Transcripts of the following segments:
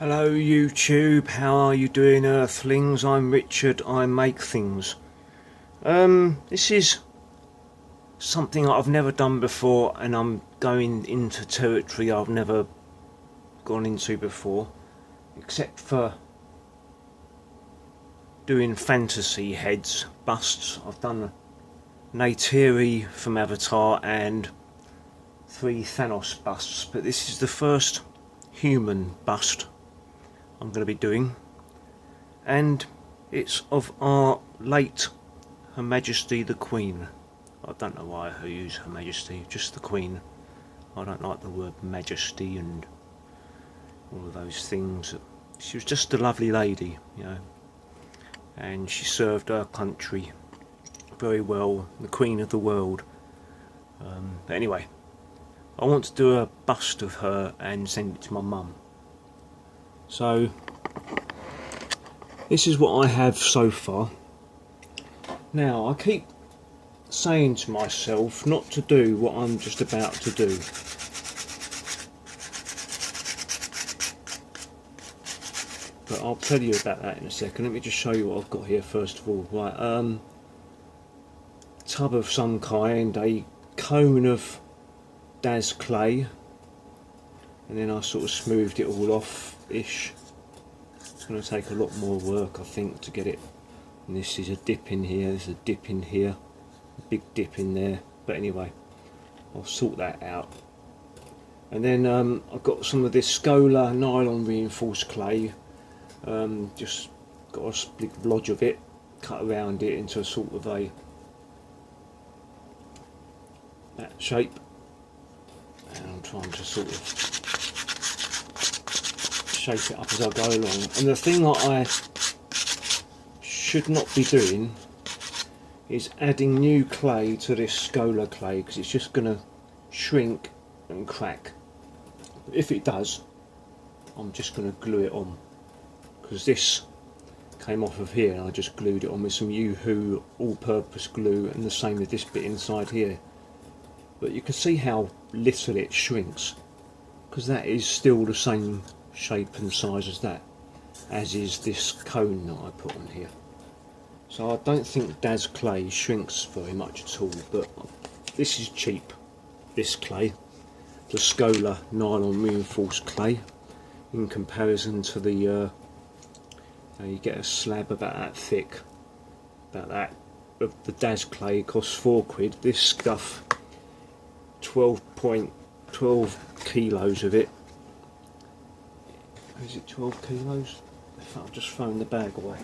Hello YouTube, how are you doing Earthlings? I'm Richard, I make things. This is something I've never done before, and I'm going into territory I've never gone into before, except for doing fantasy heads, busts. I've done Neytiri from Avatar and 3 Thanos busts, but this is the first human bust I'm going to be doing, and it's of our late Her Majesty the Queen. I don't know why I use Her Majesty, just the Queen. I don't like the word Majesty and all of those things. She was just a lovely lady, you know, and she served her country very well, the Queen of the world. But anyway, I want to do a bust of her and send it to my mum. So this is what I have so far. Now I keep saying to myself not to do what I'm just about to do. But I'll tell you about that in a second. Let me just show you what I've got here first of all. Right, tub of some kind, a cone of Daz clay, and then I sort of smoothed it all off-ish. It's going to take a lot more work, I think, to get it. And this is a dip in here, there's a dip in here, a big dip in there. But anyway, I'll sort that out. And then I've got some of this Scola nylon reinforced clay. Just got a big lodge of it, cut around it into a sort of that shape. And I'm trying to sort of shape it up as I go along. And the thing that I should not be doing is adding new clay to this Scola clay, because it's just going to shrink and crack. But if it does, I'm just going to glue it on, because this came off of here and I just glued it on with some Yoo-Hoo all-purpose glue, and the same with this bit inside here. But you can see how little it shrinks, because that is still the same shape and size as that, as is this cone that I put on here. So I don't think Daz clay shrinks very much at all, but this is cheap, this clay, the Scola nylon reinforced clay, in comparison to the you get a slab about that thick, about that, of the Daz clay costs £4. This stuff, 12 kilos of it. Is it 12 kilos? I've just thrown the bag away.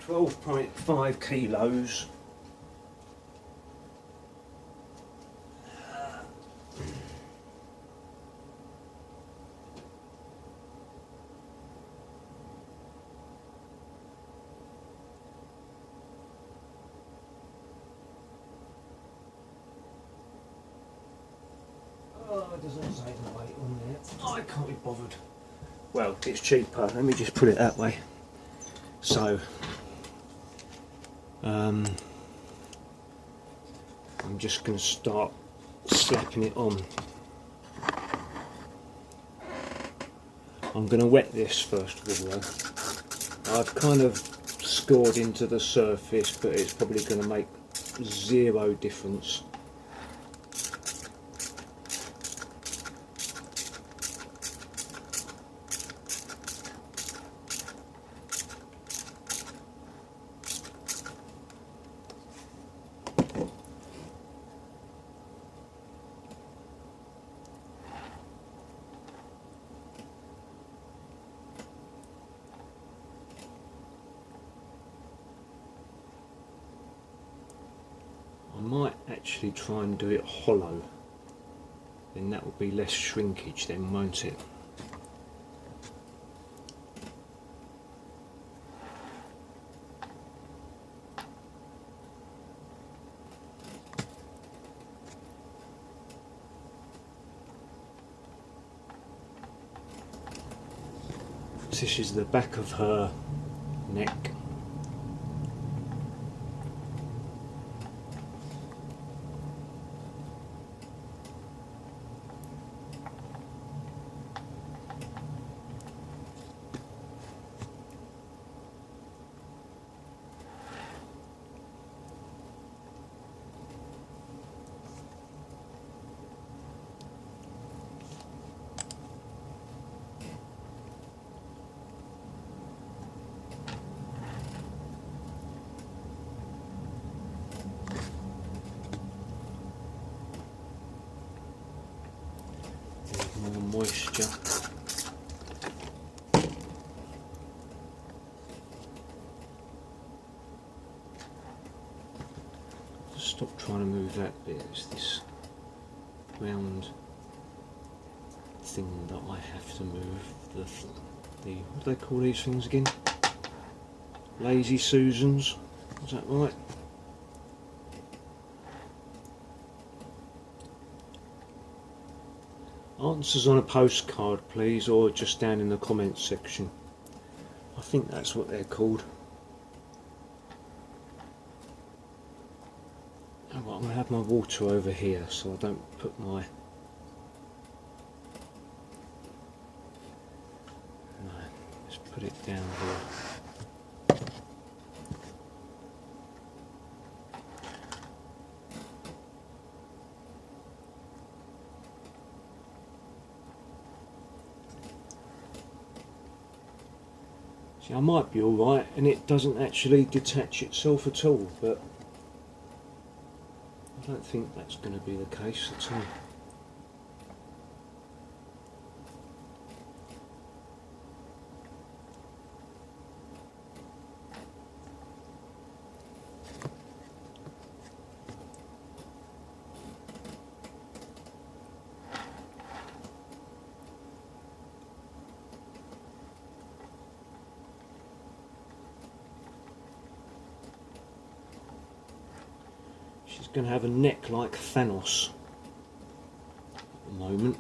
.5 kilos. Oh, it doesn't say the weight on there. Oh, I can't be bothered. Well, it's cheaper. Let me just put it that way. So, I'm just going to start slapping it on. I'm going to wet this first of all though. I've kind of scored into the surface, but it's probably going to make zero difference. I might actually try and do it hollow, then that will be less shrinkage then, won't it? This is the back of her neck. More moisture. Stop trying to move that bit. It's this round thing that I have to move. The what do they call these things again? Lazy Susans. Is that right? Answers on a postcard, please, or just down in the comments section. I think that's what they're called. Oh, well, I'm going to have my water over here so I don't put my... No, let's put it down here. I might be alright and it doesn't actually detach itself at all, but I don't think that's going to be the case at all. She's going to have a neck like Thanos at the moment.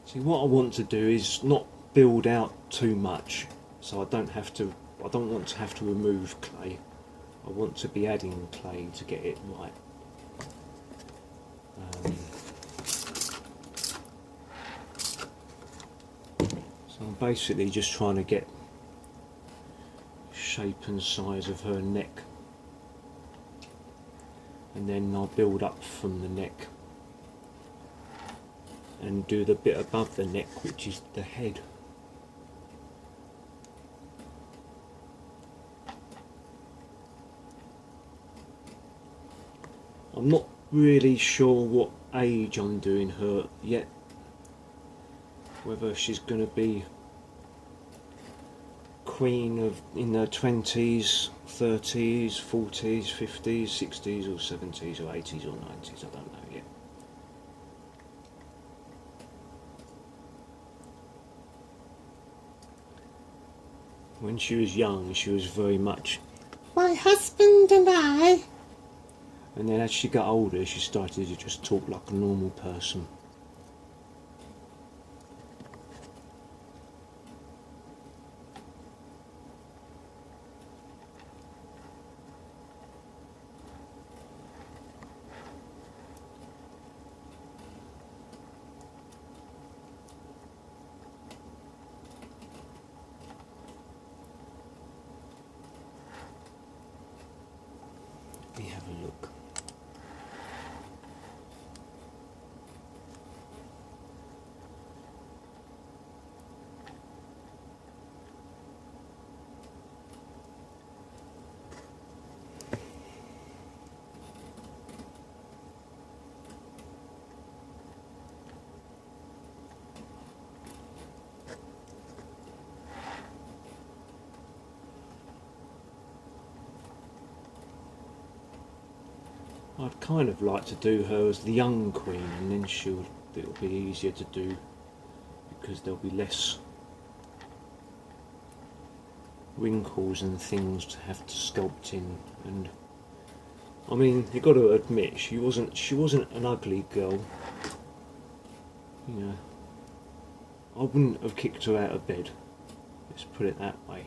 See, what I want to do is not build out too much, so I don't want to have to remove clay. I want to be adding clay to get it right. So I'm basically just trying to get shape and size of her neck, and then I'll build up from the neck and do the bit above the neck, which is the head. I'm not really sure what age I'm doing her yet, whether she's going to be queen of in her 20s, 30s, 40s, 50s, 60s or 70s or 80s or 90s, I don't know yet. When she was young, she was very much my husband and I. And then as she got older, she started to just talk like a normal person. Let me have a look. I'd kind of like to do her as the young queen, and then it'll be easier to do because there'll be less wrinkles and things to have to sculpt in. And I mean, you've got to admit, she wasn't an ugly girl. You know, I wouldn't have kicked her out of bed. Let's put it that way.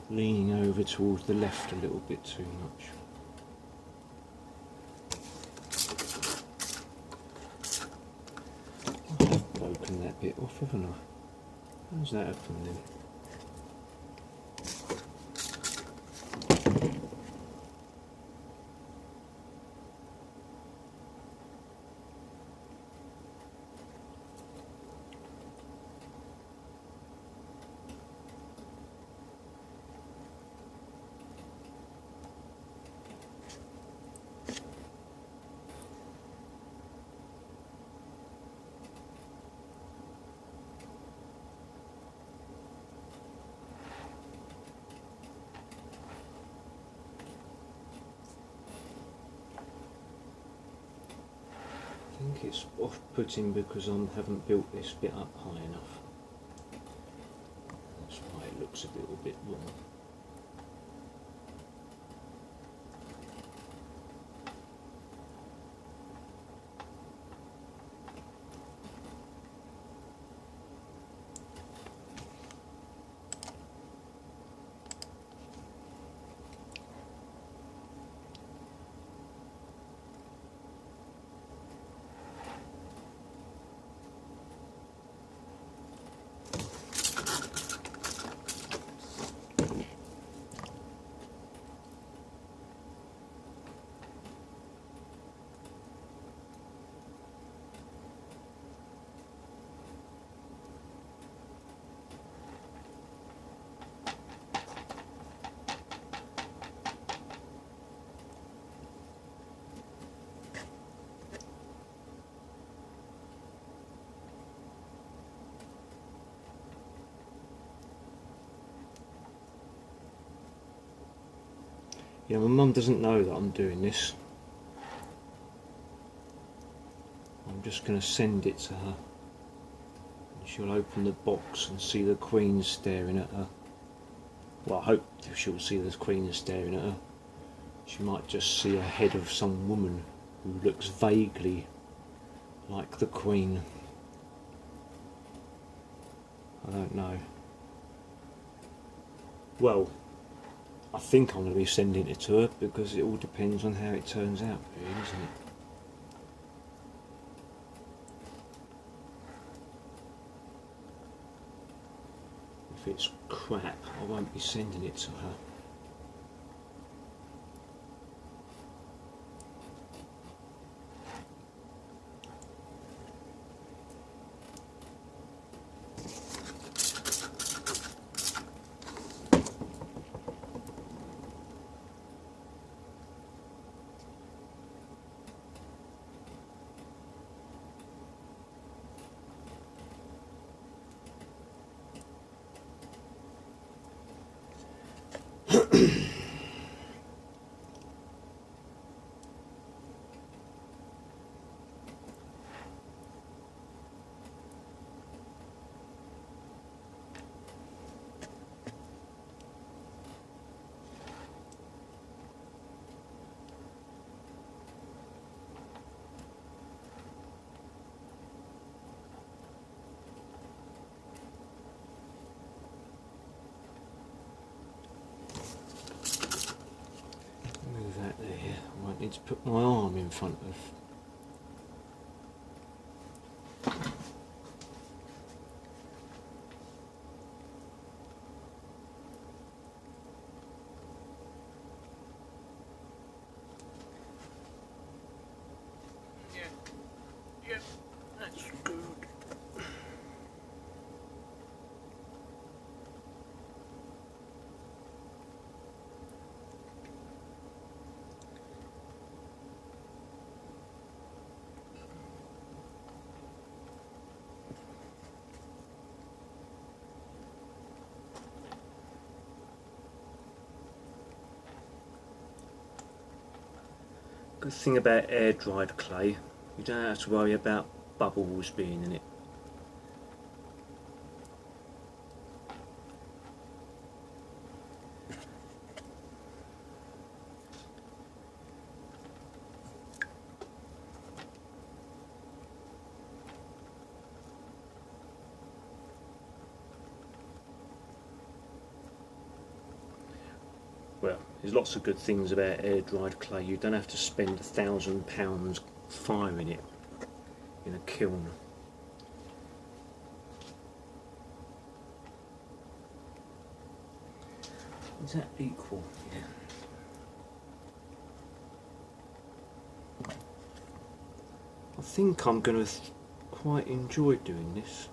Leaning over towards the left a little bit too much. I've broken that bit off, haven't I? How's that happen then? I think it's off-putting because I haven't built this bit up high enough. That's why it looks a little bit wrong. Yeah, my mum doesn't know that I'm doing this. I'm just going to send it to her. And she'll open the box and see the Queen staring at her. Well, I hope she'll see the Queen staring at her. She might just see a head of some woman who looks vaguely like the Queen. I don't know. Well, I think I'm going to be sending it to her because it all depends on how it turns out, really, isn't it? If it's crap, I won't be sending it to her. Move that there. I might need to put my arm in front of. Yeah, that's good. Good thing about air dried clay, you don't have to worry about bubbles being in it. Well, there's lots of good things about air dried clay. You don't have to spend £1,000 firing it in a kiln. Is that equal? Yeah. I think I'm going to quite enjoy doing this.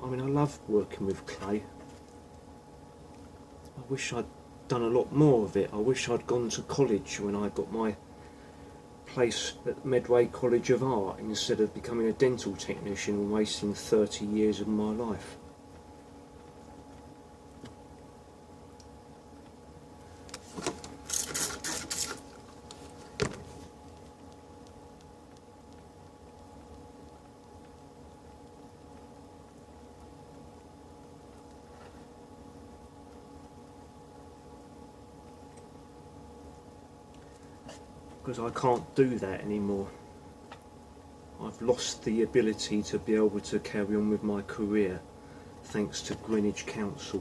I mean, I love working with clay. I wish I'd done a lot more of it. I wish I'd gone to college when I got my place at Medway College of Art instead of becoming a dental technician and wasting 30 years of my life. Because I can't do that anymore. I've lost the ability to be able to carry on with my career thanks to Greenwich Council.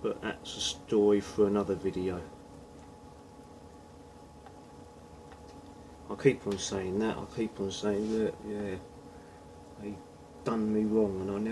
But that's a story for another video. I keep on saying that, I keep on saying that, yeah, they done me wrong and I never